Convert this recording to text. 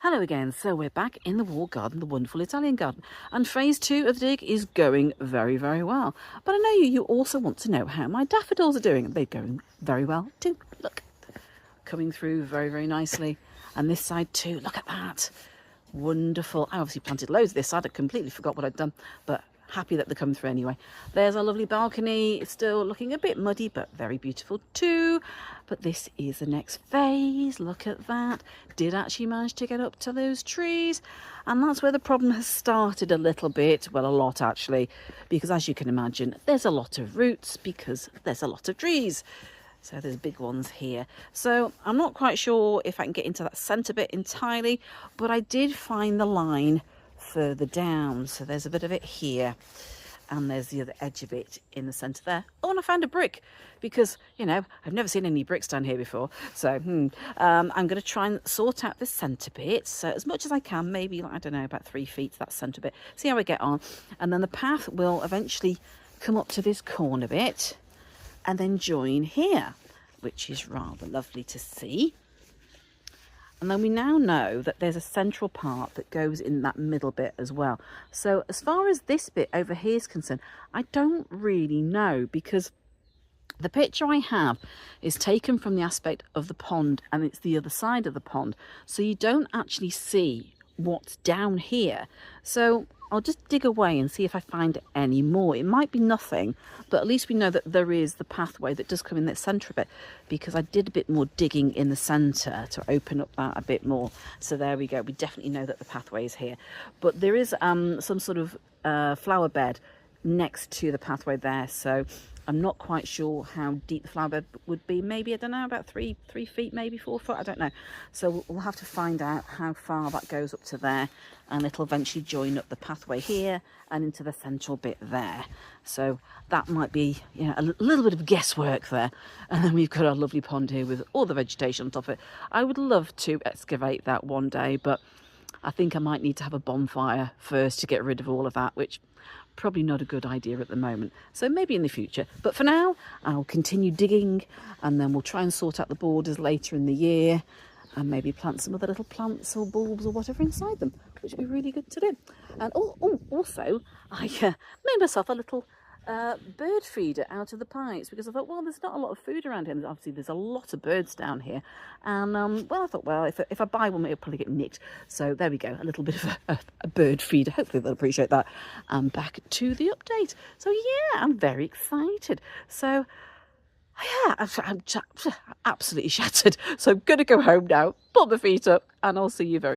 Hello again. So we're back in the walled garden, the wonderful Italian garden, and phase 2 of the dig is going very, very well. But I know you also want to know how my daffodils are doing. They're going very well too. Look, coming through very, very nicely. And this side too, look at that. Wonderful. I obviously planted loads this side. I completely forgot what I'd done, but happy that they're coming through anyway. There's our lovely balcony. It's still looking a bit muddy, but very beautiful too. But this is the next phase. Look at that. Did actually manage to get up to those trees. And that's where the problem has started a little bit. Well, a lot actually, because as you can imagine, there's a lot of roots because there's a lot of trees. So there's big ones here. So I'm not quite sure if I can get into that centre bit entirely, but I did find the line further down. So there's a bit of it here, and there's the other edge of it in the centre there. Oh, and I found a brick because, you know, I've never seen any bricks down here before. So I'm going to try and sort out this centre bit. So as much as I can, maybe, I don't know, about 3 feet to that centre bit. See how I get on. And then the path will eventually come up to this corner bit and then join here, which is rather lovely to see. And then we now know that there's a central part that goes in that middle bit as well. So as far as this bit over here is concerned, I don't really know, because the picture I have is taken from the aspect of the pond, and it's the other side of the pond. So you don't actually see what's down here. So I'll just dig away and see if I find any more. It might be nothing, but at least we know that there is the pathway that does come in the centre a bit, because I did a bit more digging in the centre to open up that a bit more. So there we go. We definitely know that the pathway is here. But there is some sort of flower bed next to the pathway there. So I'm not quite sure how deep the flower bed would be. Maybe, I don't know, about 3 feet, maybe 4 foot. I don't know. So we'll have to find out how far that goes up to there, and it'll eventually join up the pathway here and into the central bit there. So that might be, you know, a little bit of guesswork there. And then we've got our lovely pond here with all the vegetation on top of it. I would love to excavate that one day, but I think I might need to have a bonfire first to get rid of all of that, which probably not a good idea at the moment. So maybe in the future. But for now, I'll continue digging, and then we'll try and sort out the borders later in the year, and maybe plant some other little plants or bulbs or whatever inside them, which would be really good to do. And also, I made myself a little bird feeder out of the pipes, because I thought, well, there's not a lot of food around here. Obviously there's a lot of birds down here, and well, I thought, well, if I buy one, it'll probably get nicked. So there we go, a little bit of a bird feeder. Hopefully they'll appreciate that. And back to the update. So yeah, I'm very excited. So yeah, I'm absolutely shattered. So I'm gonna go home now, put my feet up, and I'll see you very